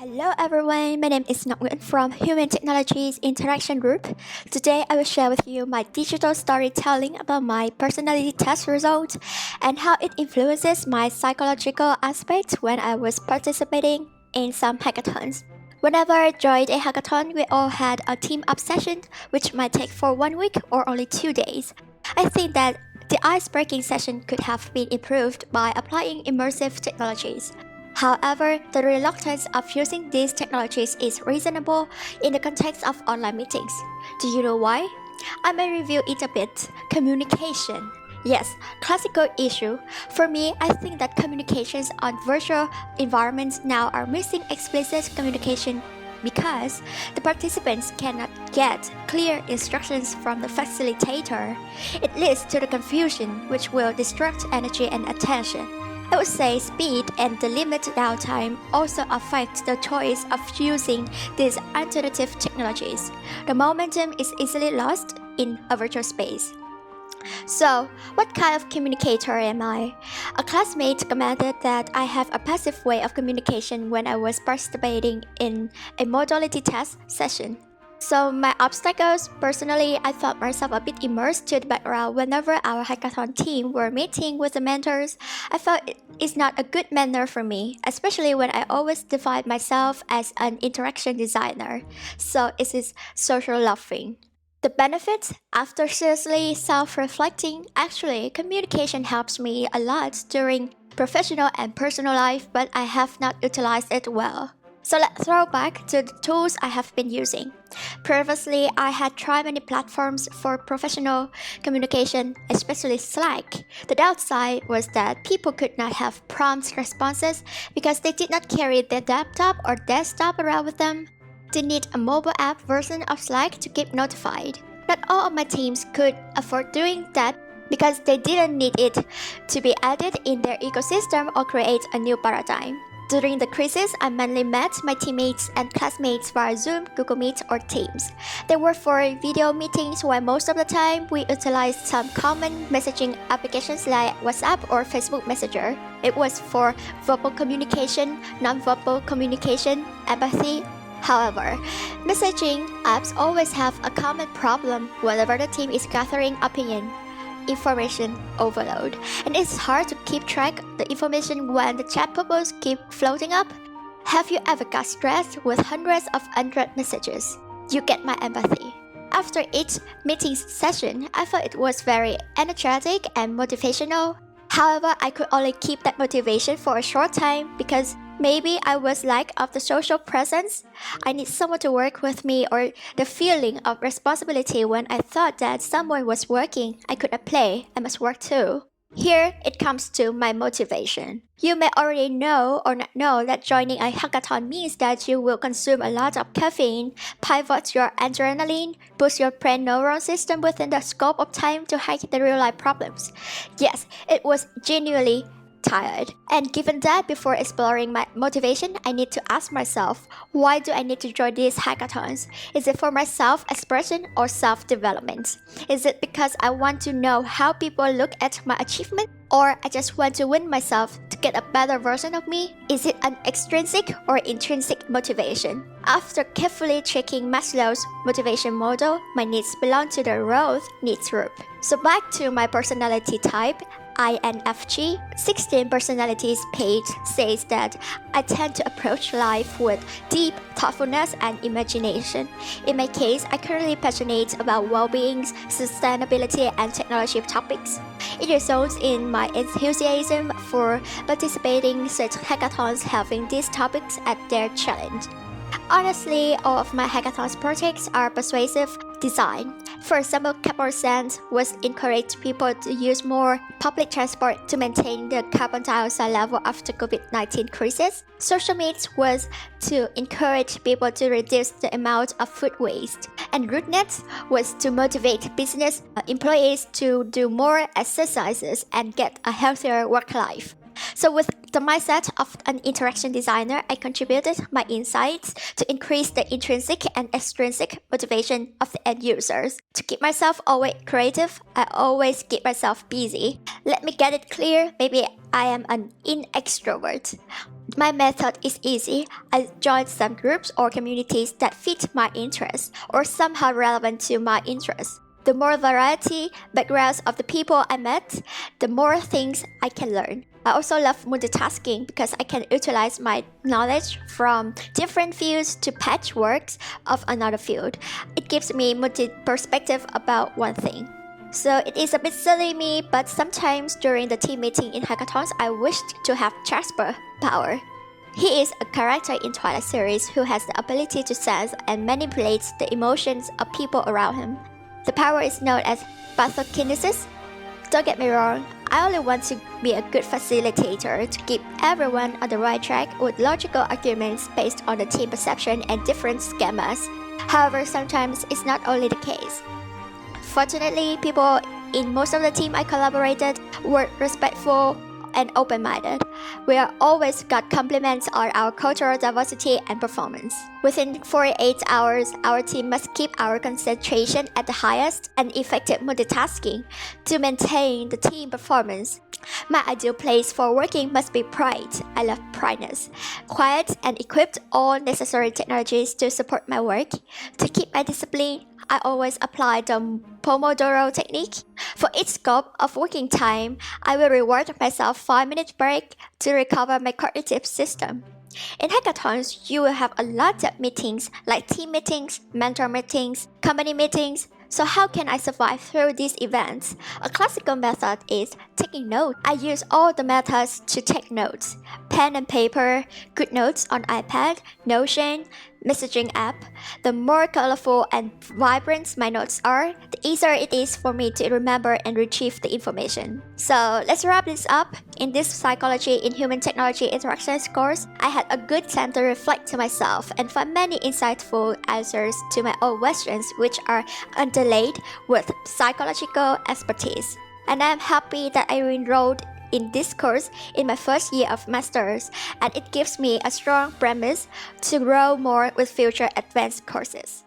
Hello everyone, my name is Ngoc Nguyen from Human Technologies Interaction Group. Today I will share with you my digital storytelling about my personality test result and how it influences my psychological aspects when I was participating in some hackathons. Whenever I joined a hackathon, we all had a team up session which might take for 1 week or only 2 days. I think that the ice-breaking session could have been improved by applying immersive technologies. However, the reluctance of using these technologies is reasonable in the context of online meetings. Do you know why? I may review it a bit. Communication. Yes, classical issue. For me, I think that communications on virtual environments now are missing explicit communication because the participants cannot get clear instructions from the facilitator. It leads to the confusion, which will distract energy and attention. I would say speed and the limited downtime also affect the choice of using these alternative technologies. The momentum is easily lost in a virtual space. So, what kind of communicator am I? A classmate commented that I have a passive way of communication when I was participating in a modality test session. So my obstacles, personally, I felt myself a bit immersed to the background whenever our hackathon team were meeting with the mentors. I felt it's not a good manner for me, especially when I always define myself as an interaction designer. So it is social laughing. The benefits, after seriously self-reflecting, actually communication helps me a lot during professional and personal life, but I have not utilized it well. So let's throw back to the tools I have been using. Previously, I had tried many platforms for professional communication, especially Slack. The downside was that people could not have prompt responses because they did not carry their laptop or desktop around with them. They need a mobile app version of Slack to keep notified. Not all of my teams could afford doing that because they didn't need it to be added in their ecosystem or create a new paradigm. During the crisis, I mainly met my teammates and classmates via Zoom, Google Meet, or Teams. They were for video meetings while most of the time we utilized some common messaging applications like WhatsApp or Facebook Messenger. It was for verbal communication, non-verbal communication, empathy. However, messaging apps always have a common problem whenever the team is gathering opinion. Information overload, and it's hard to keep track of the information when the chat bubbles keep floating up. Have you ever got stressed with hundreds of unread messages? You get my empathy. After each meeting session, I felt it was very energetic and motivational. However, I could only keep that motivation for a short time because maybe I was lack of the social presence. I need someone to work with me, or the feeling of responsibility when I thought that someone was working. I could not play, I must work too. Here it comes to my motivation. You may already know or not know that joining a hackathon means that you will consume a lot of caffeine, pivot your adrenaline, boost your brain neuron system within the scope of time to hack the real-life problems. Yes, it was genuinely tired. And given that, before exploring my motivation, I need to ask myself, why do I need to join these hackathons? Is it for my self-expression or self-development? Is it because I want to know how people look at my achievement? Or I just want to win myself to get a better version of me? Is it an extrinsic or intrinsic motivation? After carefully checking Maslow's motivation model, my needs belong to the growth needs group. So back to my personality type, INFJ. 16 personalities page says that I tend to approach life with deep thoughtfulness and imagination. In my case, I currently passionate about well-being, sustainability, and technology topics. It results in my enthusiasm for participating such hackathons having these topics at their challenge. Honestly, all of my hackathons projects are persuasive design. For example, Capital was encouraged people to use more public transport to maintain the carbon dioxide level after COVID-19 crisis. Social Meat was to encourage people to reduce the amount of food waste. And RootNet was to motivate business employees to do more exercises and get a healthier work life. So with the mindset of an interaction designer, I contributed my insights to increase the intrinsic and extrinsic motivation of the end users. To keep myself always creative, I always keep myself busy. Let me get it clear, maybe I am an in extrovert. My method is easy. I join some groups or communities that fit my interests or somehow relevant to my interests. The more variety, backgrounds of the people I met, the more things I can learn. I also love multitasking because I can utilize my knowledge from different fields to patchworks of another field. It gives me multi-perspective about one thing. So it is a bit silly me, but sometimes during the team meeting in hackathons, I wished to have Jasper Power. He is a character in Twilight series who has the ability to sense and manipulate the emotions of people around him. The power is known as pathokinesis. Don't get me wrong, I only want to be a good facilitator to keep everyone on the right track with logical arguments based on the team perception and different schemas. However, sometimes it's not only the case. Fortunately, people in most of the team I collaborated were respectful and open-minded. We are always got compliments on our cultural diversity and performance. Within 48 hours, our team must keep our concentration at the highest and effective multitasking to maintain the team performance. My ideal place for working must be bright. I love brightness. Quiet and equipped all necessary technologies to support my work. To keep my discipline, I always apply the Pomodoro technique. For each scope of working time, I will reward myself 5-minute break to recover my cognitive system. In hackathons, you will have a lot of meetings like team meetings, mentor meetings, company meetings. So how can I survive through these events? A classical method is taking notes. I use all the methods to take notes. Pen and paper, good notes on iPad, Notion, messaging app. The more colorful and vibrant my notes are, the easier it is for me to remember and retrieve the information. So let's wrap this up. In this Psychology in Human Technology Interactions course, I had a good time to reflect to myself and find many insightful answers to my own questions, which are underlaid with psychological expertise. And I'm happy that I enrolled in this course in my first year of master's, and it gives me a strong premise to grow more with future advanced courses.